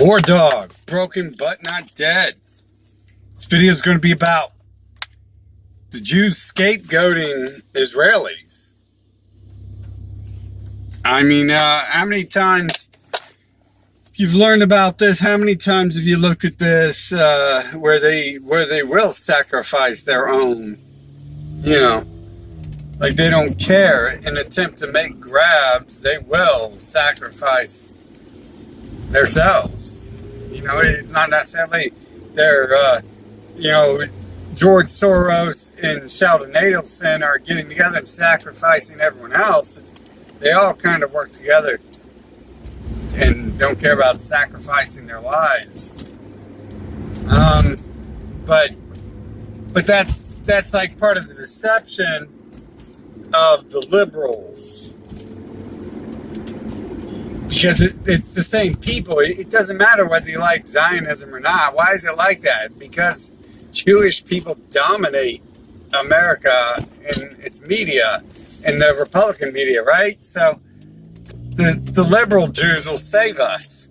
War Dog, broken but not dead. This video is going to be about the Jews scapegoating Israelis. I mean, how many times you've learned about this? How many times have you looked at this where they will sacrifice their own, like they don't care. In an attempt to make grabs, they will sacrifice themselves. It's not necessarily their, George Soros and Sheldon Adelson are getting together and sacrificing everyone else. They all kind of work together and don't care about sacrificing their lives. But that's like part of the deception of the liberals. Because it's the same people. It doesn't matter whether you like Zionism or not. Why is it like that? Because Jewish people dominate America in its media, in the Republican media, right? So the liberal Jews will save us.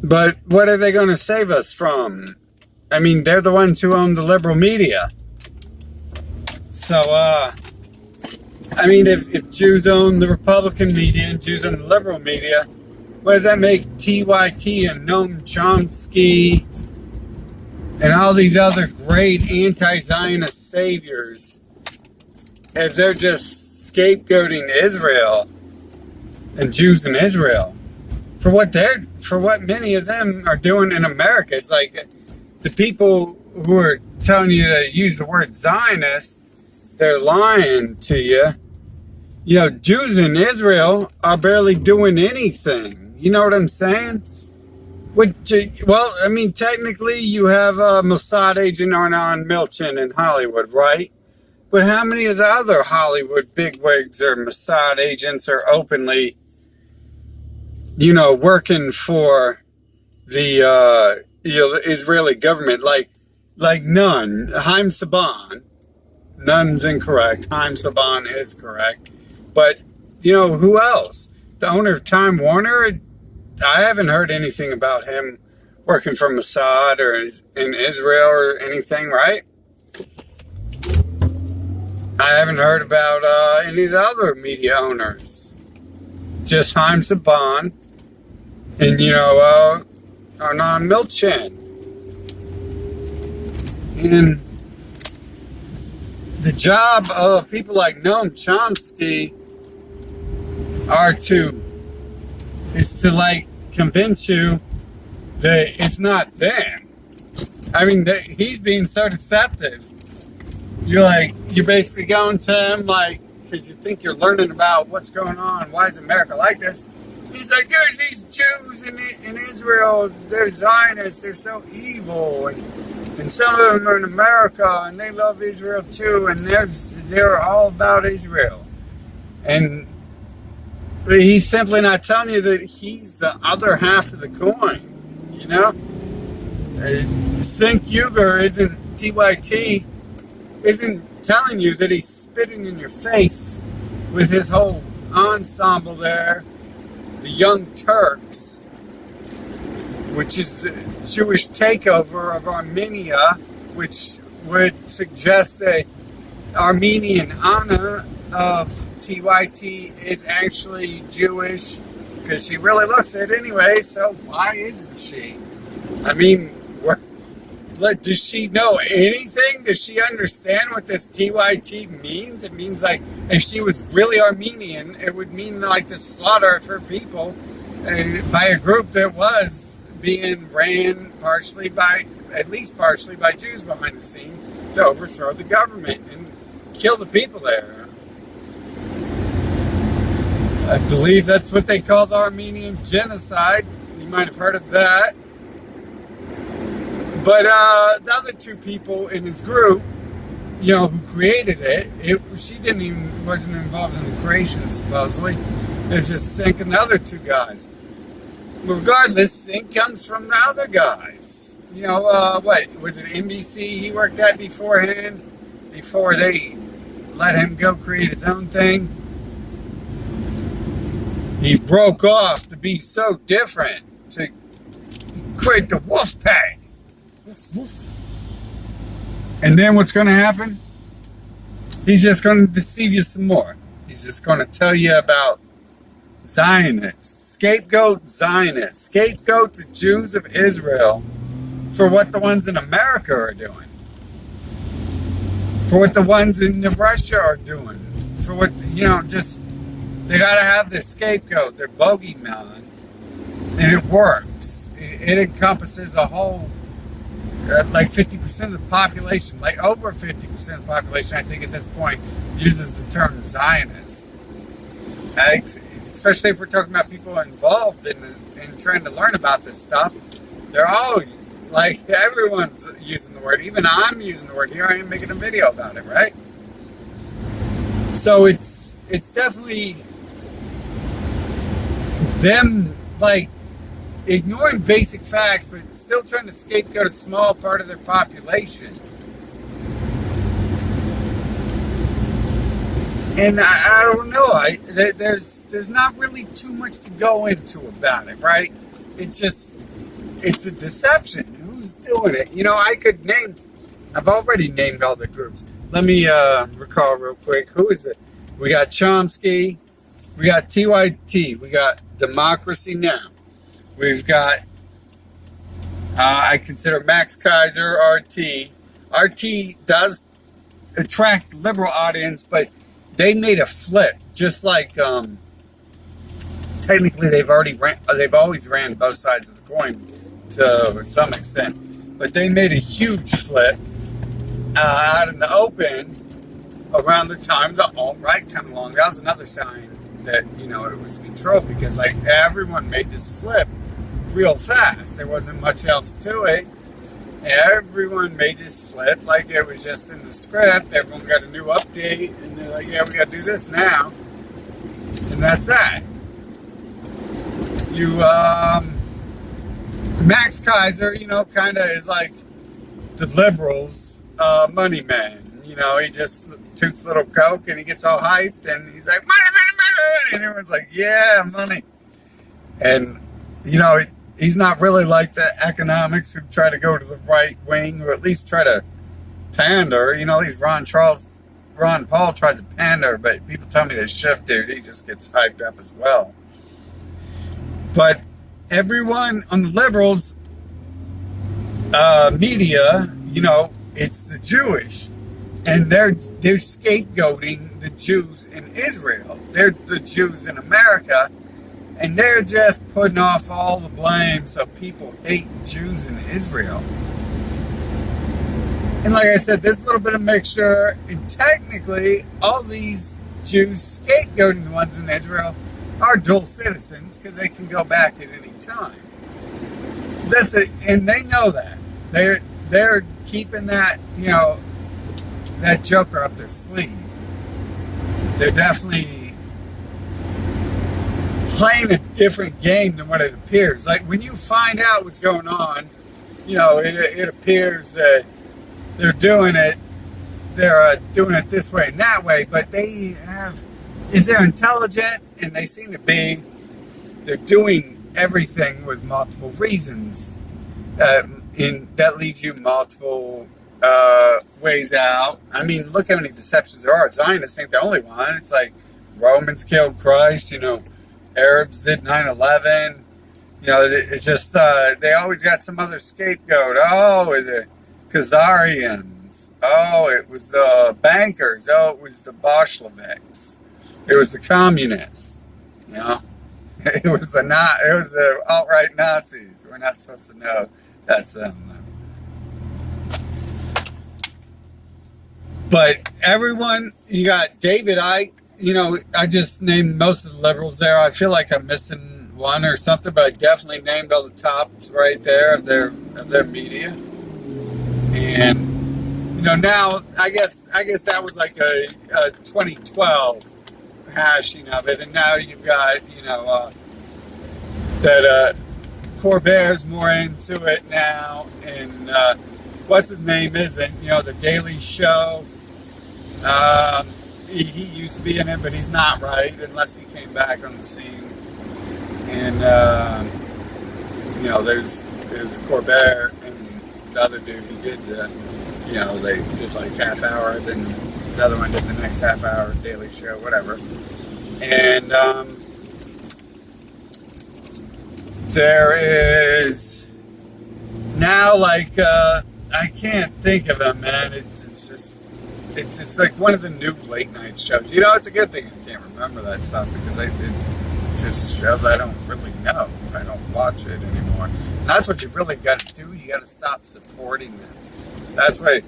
But what are they going to save us from? I mean, they're the ones who own the liberal media. So, if Jews own the Republican media and Jews own the liberal media, what does that make TYT and Noam Chomsky and all these other great anti-Zionist saviors if they're just scapegoating Israel and Jews in Israel for what many of them are doing in America? It's like the people who are telling you to use the word Zionist, they're lying to you. Jews in Israel are barely doing anything. You know what I'm saying? Technically you have a Mossad agent Arnon Milchan in Hollywood, right? But how many of the other Hollywood bigwigs or Mossad agents are openly, working for the Israeli government? Like none. Haim Saban. None's incorrect. Haim Saban is correct. But, who else? The owner of Time Warner? I haven't heard anything about him working for Mossad or in Israel or anything, right? I haven't heard about any of the other media owners. Just Haim Saban and, Arnon Milchan. And the job of people like Noam Chomsky is to convince you that it's not them. I mean, he's being so deceptive. You're basically going to him because you think you're learning about what's going on. Why is America like this? He's like, there's these Jews in Israel. They're Zionists. They're so evil. And some of them are in America, and they love Israel too, and they're all about Israel. And he's simply not telling you that he's the other half of the coin, Sink Uger TYT isn't telling you that he's spitting in your face with his whole ensemble there, the Young Turks, which is a Jewish takeover of Armenia, which would suggest that Armenian honor of TYT is actually Jewish, because she really looks it anyway, so why isn't she? I mean, does she know anything? Does she understand what this TYT means? It means if she was really Armenian, it would mean the slaughter of her people by a group that was being ran at least partially by Jews behind the scene to overthrow the government and kill the people there. I believe that's what they call the Armenian genocide. You might have heard of that. But the other two people in his group, who created it, she wasn't involved in the creation, supposedly. It was just Sink and the other two guys. Regardless, Sink comes from the other guys. What was it, NBC he worked at beforehand, before they let him go create his own thing? He broke off to be so different, to create the wolf pack. Woof, woof. And then what's going to happen? He's just going to deceive you some more. He's just going to tell you about Zionists, scapegoat Zionists, scapegoat the Jews of Israel for what the ones in America are doing, for what the ones in Russia are doing, for what, just, they got to have their scapegoat, their bogeyman, and it works. It encompasses a whole, like 50% of the population, like over 50% of the population, I think at this point, uses the term Zionist. Especially if we're talking about people involved in trying to learn about this stuff. They're all, like, everyone's using the word. Even I'm using the word. Here I am making a video about it, right? So it's definitely them, like, ignoring basic facts, but still trying to scapegoat a small part of their population. And I don't know. There's not really too much to go into about it, right? It's a deception. Who's doing it? I could name. I've already named all the groups. Let me recall real quick. Who is it? We got Chomsky. We got TYT. We got Democracy Now! We've got, I consider Max Kaiser, RT. RT does attract the liberal audience, but they made a flip. Just like, technically they've always ran both sides of the coin to some extent. But they made a huge flip out in the open around the time the alt-right came along. That was another sign that, it was controlled, because, like, everyone made this flip real fast. There wasn't much else to it. Everyone made this flip like it was just in the script. Everyone got a new update, and they're like, yeah, we got to do this now. And that's that. Max Kaiser, kind of is like the liberals' money man. He just toots a little coke and he gets all hyped and he's like, money, money, money. And everyone's like, yeah, money. And, he's not really like the economics who try to go to the right wing, or at least try to pander. At least Ron Paul tries to pander, but people tell me this Schiff dude, he just gets hyped up as well. But everyone on the liberals' media, it's the Jewish. And they're scapegoating the Jews in Israel. They're the Jews in America. And they're just putting off all the blame so people hate Jews in Israel. And like I said, there's a little bit of mixture. And technically, all these Jews scapegoating the ones in Israel are dual citizens, because they can go back at any time. That's it. And they know that. They're keeping that, that joker up their sleeve. They're definitely playing a different game than what it appears. Like, when you find out what's going on, it appears that they're doing it this way and that way, but they're intelligent, and they seem to be. They're doing everything with multiple reasons, and that leaves you multiple ways out. I mean, look how many deceptions there are. Zionists ain't the only one. It's like Romans killed Christ, Arabs did 9/11. It's just, they always got some other scapegoat. Oh, the Khazarians. Oh, it was the bankers. Oh, it was the Bolsheviks. It was the communists. It was the alt-right Nazis. We're not supposed to know that's them. But everyone, you got David Icke. I just named most of the liberals there. I feel like I'm missing one or something, but I definitely named all the tops right there of their media. And now I guess that was like a 2012 hashing of it, and now you've got that Corbert's more into it now, and what's his name isn't. The Daily Show. He used to be in it, but he's not, right? Unless he came back on the scene And there's Corbett and the other dude. He did they did like half hour, then the other one did the next half hour, Daily Show, whatever. And there is now I can't think of him, man. It's just it's like one of the new late night shows. It's a good thing I can't remember that stuff because it just shows I don't really know. I don't watch it anymore. And that's what you really got to do. You got to stop supporting them. That's what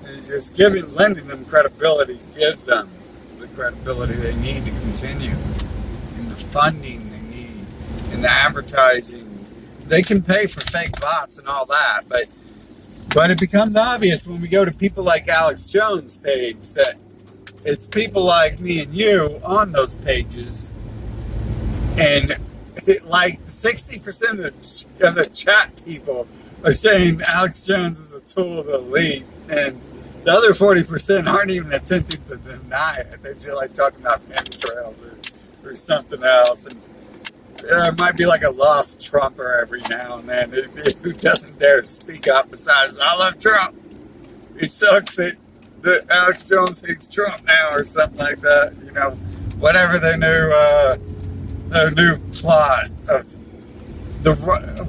it's just lending them credibility gives them the credibility they need to continue, and the funding they need, and the advertising. They can pay for fake bots and all that, but it becomes obvious when we go to people like Alex Jones' page that it's people like me and you on those pages, and like 60% of the chat people are saying Alex Jones is a tool of the elite, and the other 40% aren't even attempting to deny it. They're just like talking about chemtrails or something else, and there might be like a lost Trumper every now and then who doesn't dare speak up besides, I love Trump. It sucks that Alex Jones hates Trump now or something like that. Whatever their new plot of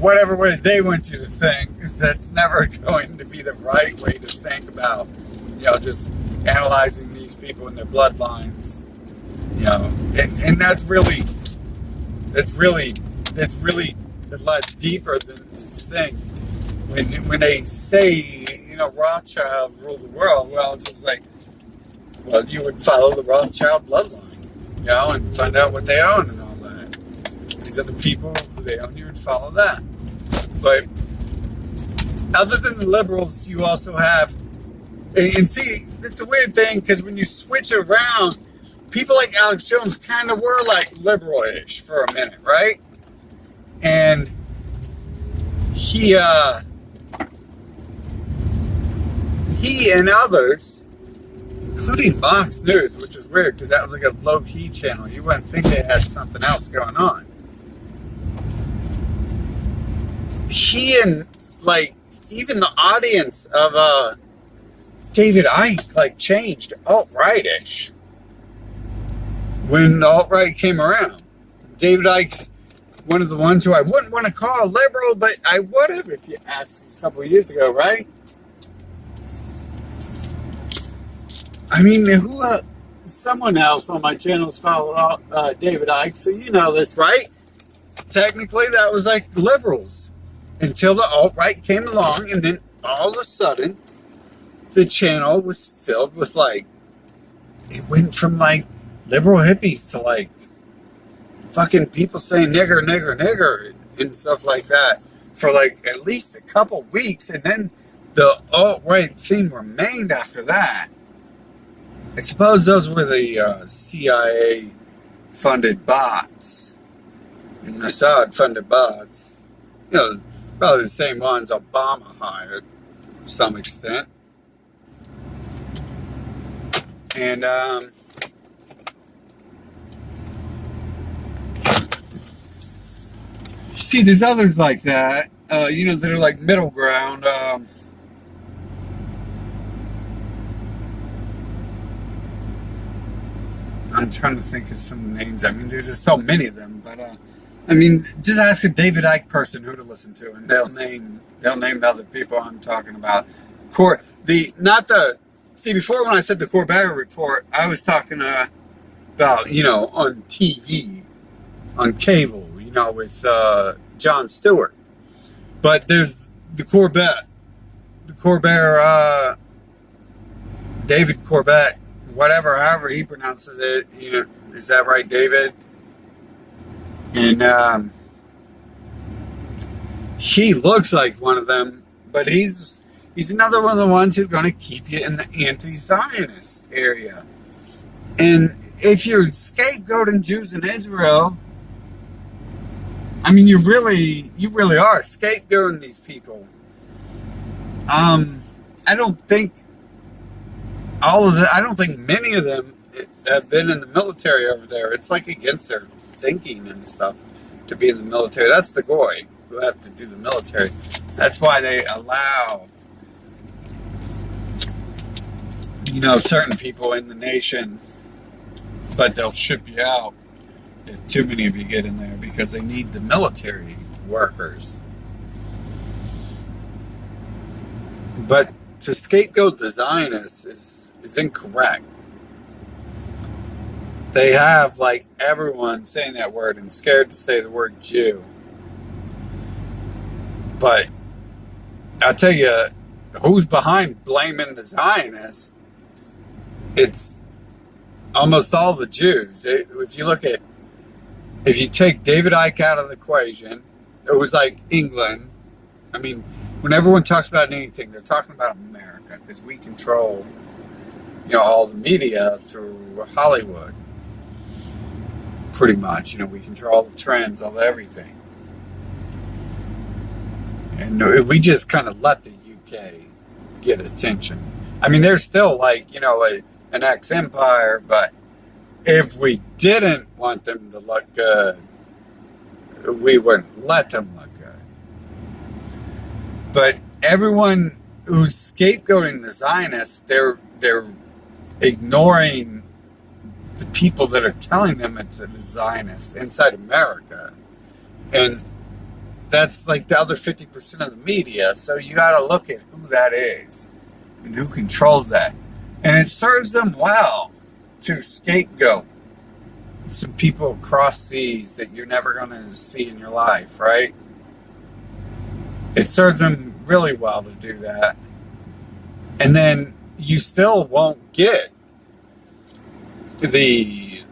whatever way they want you to think, that's never going to be the right way to think about, just analyzing these people and their bloodlines, and that's really a lot deeper than you think. When they say, Rothschild ruled the world, well, it's just like, well, you would follow the Rothschild bloodline, and find out what they own and all that. These are the people who they own, you would follow that. But other than the liberals, you also have, and see, it's a weird thing, because when you switch around, people like Alex Jones kind of were like liberal-ish for a minute, right? And he and others, including Fox News, which is weird because that was like a low-key channel. You wouldn't think they had something else going on. He and even the audience of David Icke changed alt-right-ish when the alt-right came around. David Icke's one of the ones who I wouldn't want to call a liberal, but I would have if you asked a couple of years ago, right? I mean, someone else on my channel's followed David Icke, so you know this, right? Technically, that was like liberals until the alt-right came along, and then all of a sudden, the channel was filled with it went from liberal hippies to fucking people saying nigger, nigger, nigger, and stuff like that for at least a couple weeks, and then the alt-right theme remained after that. I suppose those were the CIA-funded bots and Mossad-funded bots. Probably the same ones Obama hired to some extent. And see, there's others like that, that are middle ground. I'm trying to think of some names. I mean, there's just so many of them, but just ask a David Icke person who to listen to, and they'll name the other people I'm talking about. Before when I said the Corbett report, I was talking about on TV, on cable, with Jon Stewart. But there's the Corbett, David Corbett, however he pronounces it, is that right, David? And he looks like one of them, but he's another one of the ones who's going to keep you in the anti-Zionist area. And if you're scapegoating Jews in Israel, I mean, you really are scapegoating these people. I don't think many of them have been in the military over there. It's against their thinking and stuff to be in the military. That's the goy who have to do the military. That's why they allow, certain people in the nation, but they'll ship you out if too many of you get in there because they need the military workers. But to scapegoat the Zionists is incorrect. They have, like, everyone saying that word and scared to say the word Jew. But I'll tell you, who's behind blaming the Zionists? It's almost all the Jews. If you take David Icke out of the equation, it was like England. I mean, when everyone talks about anything, they're talking about America because we control, all the media through Hollywood. Pretty much, we control all the trends, all the everything. And we just kind of let the UK get attention. I mean, they're still like, an ex-empire, but if we didn't want them to look good, we wouldn't let them look good. But everyone who's scapegoating the Zionists, they're ignoring the people that are telling them it's a Zionist inside America. And that's like the other 50% of the media. So you got to look at who that is and who controls that. And it serves them well to scapegoat some people across seas that you're never going to see in your life, right? It serves them really well to do that. And then you still won't get the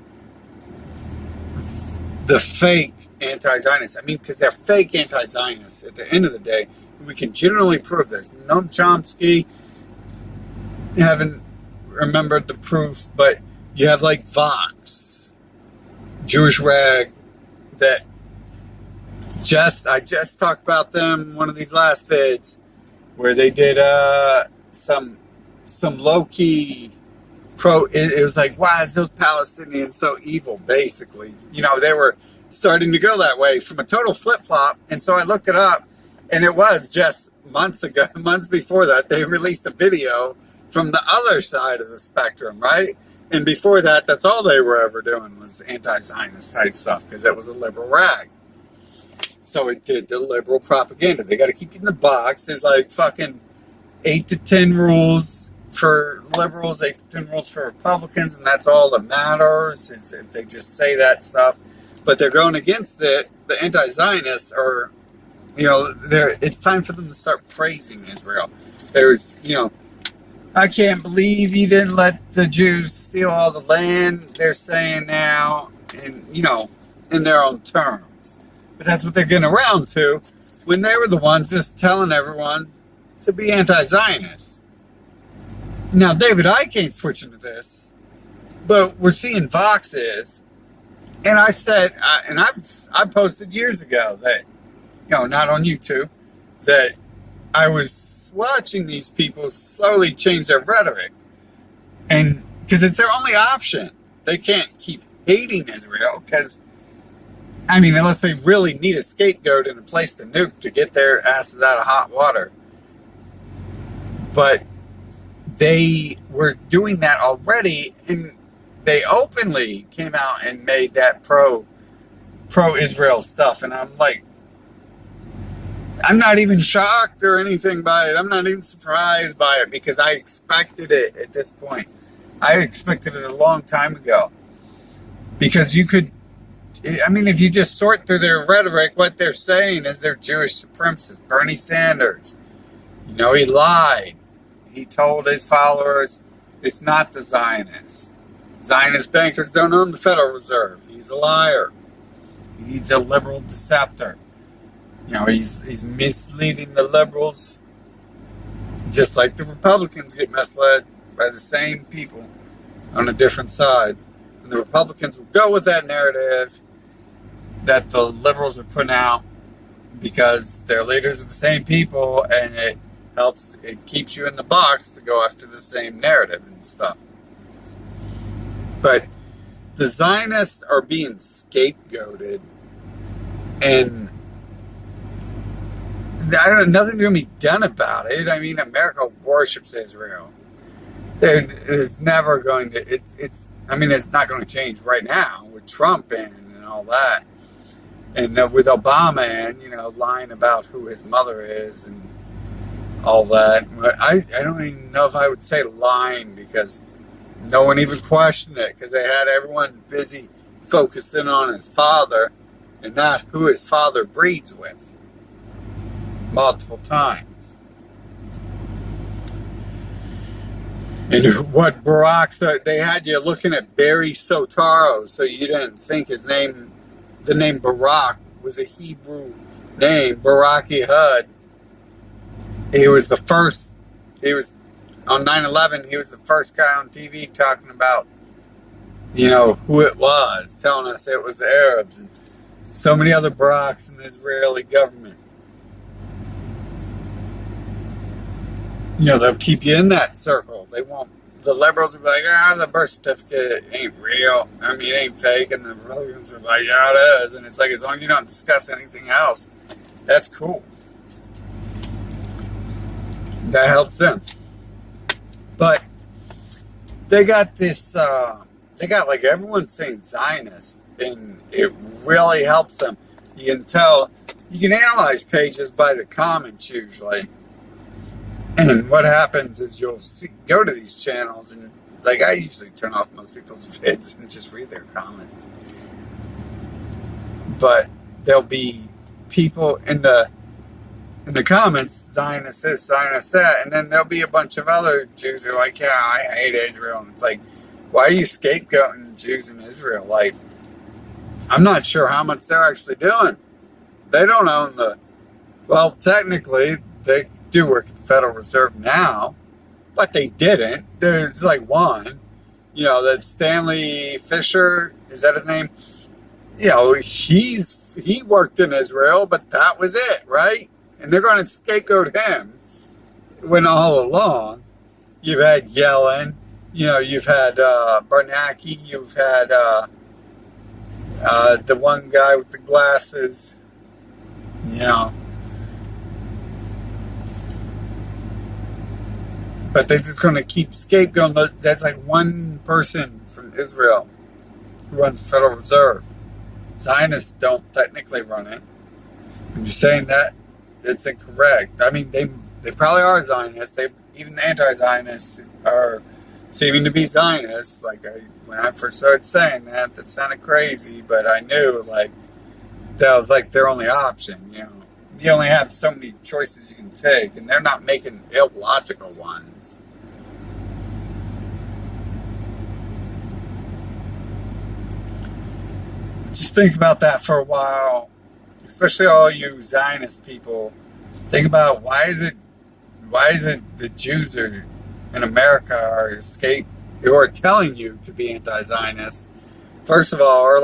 fake anti-Zionists. I mean, because they're fake anti-Zionists. At the end of the day, we can generally prove this. Noam Chomsky, haven't remembered the proof, but you have like Vox, Jewish Rag, that I just talked about them in one of these last vids where they did some low-key it was like, why is those Palestinians so evil, basically? They were starting to go that way from a total flip-flop. And so I looked it up, and it was just months before that, they released a video from the other side of the spectrum, right? And before that, that's all they were ever doing was anti-Zionist type stuff because it was a liberal rag. So it did the liberal propaganda. They got to keep you in the box. There's like fucking 8 to 10 rules for liberals, 8 to 10 rules for Republicans, and that's all that matters is if they just say that stuff. But they're going against it. The anti-Zionists are, it's time for them to start praising Israel. There's, I can't believe you didn't let the Jews steal all the land, they're saying now, and, in their own terms. But that's what they're getting around to when they were the ones just telling everyone to be anti-Zionist. Now, David Icke ain't switching to this, but we're seeing Vox is. And I said, I posted years ago that, not on YouTube, that I was watching these people slowly change their rhetoric. And because it's their only option. They can't keep hating Israel because, unless they really need a scapegoat and a place to nuke to get their asses out of hot water. But they were doing that already, and they openly came out and made that pro-Israel stuff. And I'm like, I'm not even shocked or anything by it. I'm not even surprised by it because I expected it at this point. I expected it a long time ago. Because you could, if you just sort through their rhetoric, what they're saying is they're Jewish supremacists. Bernie Sanders, he lied. He told his followers it's not the Zionists. Zionist bankers don't own the Federal Reserve. He's a liar. He's a liberal deceptor. He's misleading the liberals, just like the Republicans get misled by the same people on a different side. And the Republicans will go with that narrative that the liberals are putting out because their leaders are the same people, and it keeps you in the box to go after the same narrative and stuff. But the Zionists are being scapegoated And nothing's going to be done about it. I mean, America worships Israel. There's never going to, it's not going to change right now with Trump and all that. And with Obama and, lying about who his mother is and all that. I don't even know if I would say lying, because no one even questioned it, because they had everyone busy focusing on his father and not who his father breeds with multiple times. And what Barack, they had you looking at Barry Sotaro, so you didn't think the name Barack was a Hebrew name, Barak Ehud. He was on 9/11, he was the first guy on TV talking about, who it was, telling us it was the Arabs and so many other Baracks in the Israeli government. They'll keep you in that circle. They won't. The liberals will be like, the birth certificate ain't real. I mean, it ain't fake. And the Republicans are like, yeah, it is. And it's like, as long as you don't discuss anything else, that's cool. That helps them. But they got this, everyone saying Zionist, and it really helps them. You can tell, you can analyze pages by the comments usually. And what happens is you'll go to these channels, and I usually turn off most people's vids and just read their comments. But there'll be people in the comments, Zionist this, Zionist that, and then there'll be a bunch of other Jews who are like, yeah, I hate Israel. And it's like, why are you scapegoating Jews in Israel? I'm not sure how much they're actually doing. They don't own well, technically, they do work at the Federal Reserve now, but they didn't. There's one, that Stanley Fisher, is that his name? He worked in Israel, but that was it, right? And they're going to scapegoat him when all along you've had Yellen, you've had Bernanke, you've had the one guy with the glasses, But they're just going to keep scapegoating. That's one person from Israel who runs the Federal Reserve. Zionists don't technically run it. I'm just saying that it's incorrect. I mean, they probably are Zionists. Even the anti-Zionists are seeming to be Zionists. When I first started saying that sounded crazy, but I knew that was their only option. You only have so many choices you can take, and they're not making illogical ones. Just think about that for a while, especially all you Zionist people. Think about why is it the Jews in America are telling you to be anti-Zionist. First of all, are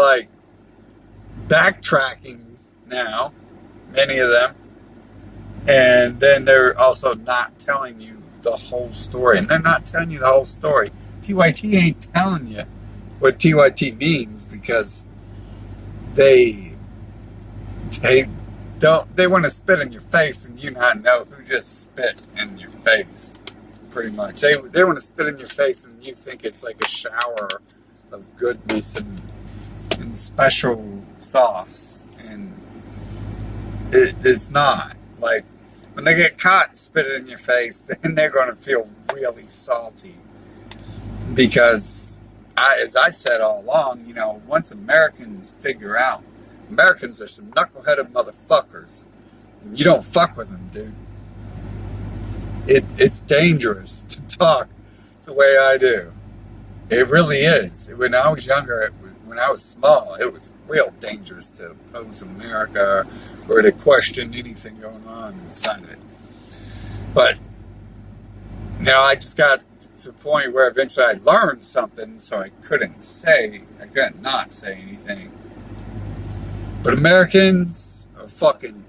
backtracking now. Many of them. And then they're also not telling you the whole story. And they're not telling you the whole story. TYT ain't telling you what TYT means, because they want to spit in your face and you not know who just spit in your face. Pretty much. They want to spit in your face and you think it's a shower of goodness and special sauce. And it's not. When they get caught spitting in your face, then they're going to feel really salty. Because, as I've said all along, once Americans figure out, Americans are some knuckleheaded motherfuckers. You don't fuck with them, dude. It's dangerous to talk the way I do. It really is. When I was younger, when I was small, it was real dangerous to oppose America or to question anything going on inside of it. But, I just got to the point where eventually I learned something, so I couldn't not say anything. But Americans are fucking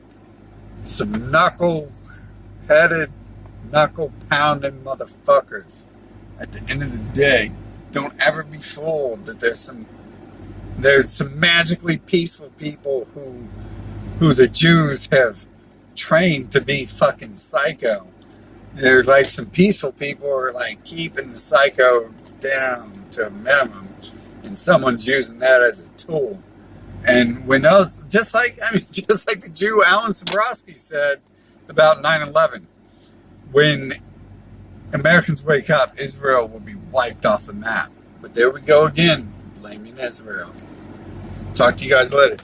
some knuckle-headed, knuckle-pounding motherfuckers. At the end of the day, don't ever be fooled that there's some magically peaceful people who who the Jews have trained to be fucking psycho. There's like some peaceful people who are like keeping the psycho down to a minimum, and someone's using that as a tool. And when those, just like the Jew Alan Sabrowski said about 9/11, when Americans wake up, Israel will be wiped off the map. But there we go again, blaming Israel. Talk to you guys later.